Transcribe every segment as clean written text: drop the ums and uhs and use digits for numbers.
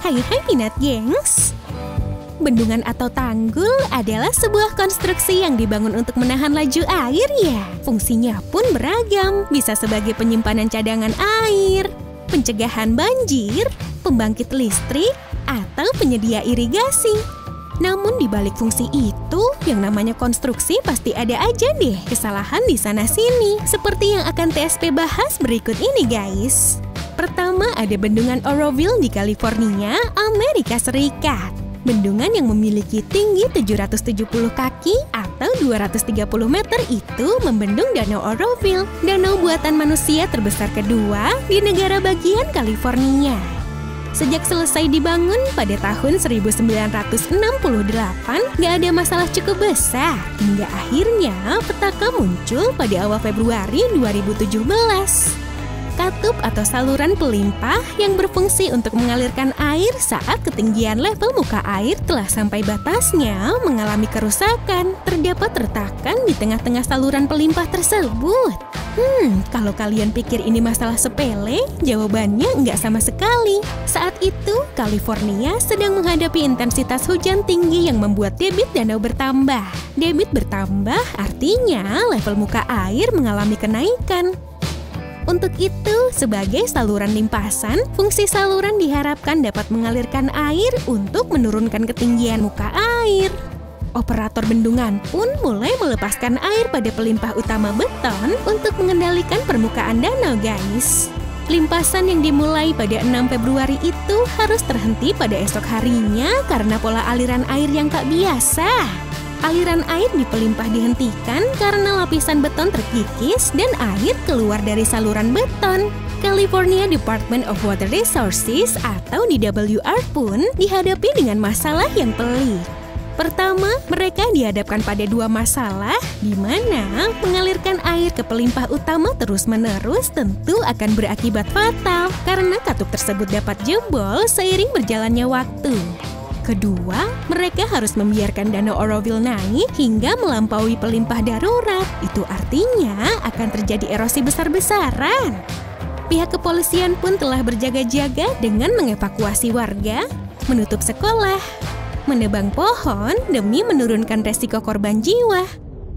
Hai Minat Gengs! Bendungan atau tanggul adalah sebuah konstruksi yang dibangun untuk menahan laju air ya. Fungsinya pun beragam, bisa sebagai penyimpanan cadangan air, pencegahan banjir, pembangkit listrik, atau penyedia irigasi. Namun di balik fungsi itu, yang namanya konstruksi pasti ada aja deh kesalahan di sana-sini. Seperti yang akan TSP bahas berikut ini guys. Pertama ada bendungan Oroville di California, Amerika Serikat. Bendungan yang memiliki tinggi 770 kaki atau 230 meter itu membendung Danau Oroville, danau buatan manusia terbesar kedua di negara bagian California. Sejak selesai dibangun pada tahun 1968, nggak ada masalah cukup besar, hingga akhirnya petaka muncul pada awal Februari 2017. Katup atau saluran pelimpah yang berfungsi untuk mengalirkan air saat ketinggian level muka air telah sampai batasnya mengalami kerusakan. Terdapat retakan di tengah-tengah saluran pelimpah tersebut. Kalau kalian pikir ini masalah sepele, jawabannya nggak sama sekali. Saat itu, California sedang menghadapi intensitas hujan tinggi yang membuat debit danau bertambah. Debit bertambah artinya level muka air mengalami kenaikan. Untuk itu, sebagai saluran limpasan, fungsi saluran diharapkan dapat mengalirkan air untuk menurunkan ketinggian muka air. Operator bendungan pun mulai melepaskan air pada pelimpah utama beton untuk mengendalikan permukaan danau, guys. Limpasan yang dimulai pada 6 Februari itu harus terhenti pada esok harinya karena pola aliran air yang tak biasa. Aliran air di pelimpah dihentikan karena lapisan beton terkikis dan air keluar dari saluran beton. California Department of Water Resources atau DWR pun dihadapi dengan masalah yang pelik. Pertama, mereka dihadapkan pada dua masalah, di mana mengalirkan air ke pelimpah utama terus-menerus tentu akan berakibat fatal karena katup tersebut dapat jebol seiring berjalannya waktu. Kedua, mereka harus membiarkan Danau Oroville naik hingga melampaui pelimpah darurat. Itu artinya akan terjadi erosi besar-besaran. Pihak kepolisian pun telah berjaga-jaga dengan mengevakuasi warga, menutup sekolah, menebang pohon demi menurunkan resiko korban jiwa.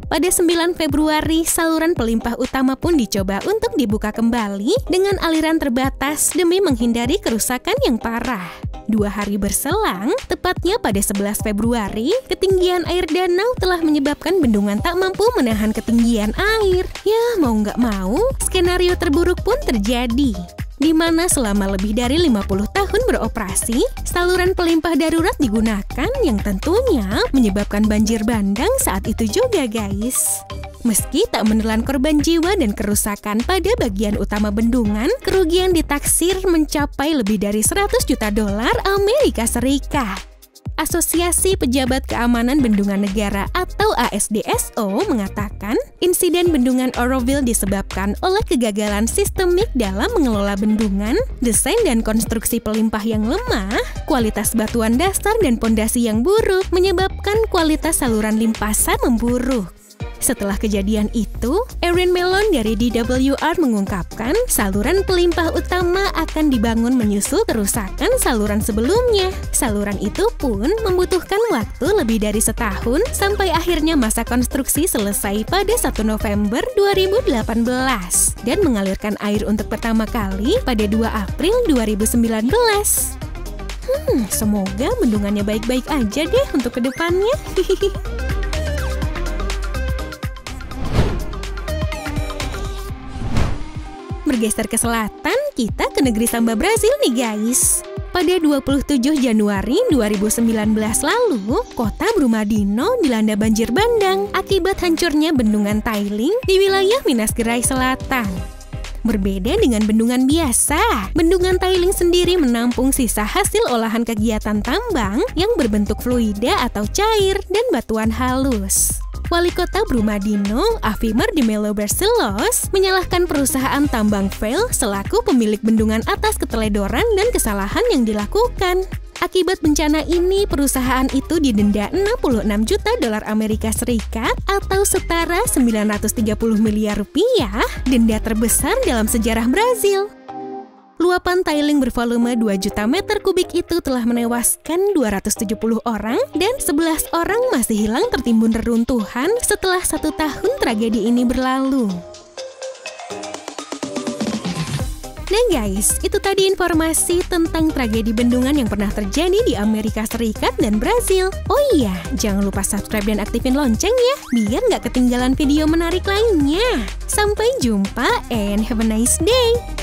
Pada 9 Februari, saluran pelimpah utama pun dicoba untuk dibuka kembali dengan aliran terbatas demi menghindari kerusakan yang parah. 2 hari berselang, tepatnya pada 11 Februari, ketinggian air danau telah menyebabkan bendungan tak mampu menahan ketinggian air. Ya, mau nggak mau, skenario terburuk pun terjadi. Di mana selama lebih dari 50 tahun beroperasi, saluran pelimpah darurat digunakan yang tentunya menyebabkan banjir bandang saat itu juga, guys. Meski tak menelan korban jiwa dan kerusakan pada bagian utama bendungan, kerugian ditaksir mencapai lebih dari 100 juta dolar Amerika Serikat. Asosiasi Pejabat Keamanan Bendungan Negara atau ASDSO mengatakan insiden bendungan Oroville disebabkan oleh kegagalan sistemik dalam mengelola bendungan, desain dan konstruksi pelimpah yang lemah, kualitas batuan dasar dan pondasi yang buruk menyebabkan kualitas saluran limpasan memburuk. Setelah kejadian itu, Erin Mellon dari DWR mengungkapkan saluran pelimpah utama akan dibangun menyusul kerusakan saluran sebelumnya. Saluran itu pun membutuhkan waktu lebih dari setahun sampai akhirnya masa konstruksi selesai pada 1 November 2018 dan mengalirkan air untuk pertama kali pada 2 April 2019. Semoga bendungannya baik-baik aja deh untuk kedepannya. Bergeser ke selatan, kita ke negeri Samba Brazil nih guys. Pada 27 Januari 2019 lalu, kota Brumadinho dilanda banjir bandang akibat hancurnya bendungan tiling di wilayah Minas Gerais Selatan. Berbeda dengan bendungan biasa, bendungan tiling sendiri menampung sisa hasil olahan kegiatan tambang yang berbentuk fluida atau cair dan batuan halus. Wali Kota Brumadinho, Avimar de Melo Barcelos, menyalahkan perusahaan tambang Vale selaku pemilik bendungan atas keteledoran dan kesalahan yang dilakukan. Akibat bencana ini, perusahaan itu didenda 66 juta dolar Amerika Serikat atau setara 930 miliar rupiah, denda terbesar dalam sejarah Brazil. Luapan tiling bervolume 2 juta meter kubik itu telah menewaskan 270 orang dan 11 orang masih hilang tertimbun reruntuhan setelah 1 tahun tragedi ini berlalu. Nah guys, itu tadi informasi tentang tragedi bendungan yang pernah terjadi di Amerika Serikat dan Brazil. Oh iya, jangan lupa subscribe dan aktifin lonceng ya, biar nggak ketinggalan video menarik lainnya. Sampai jumpa and have a nice day!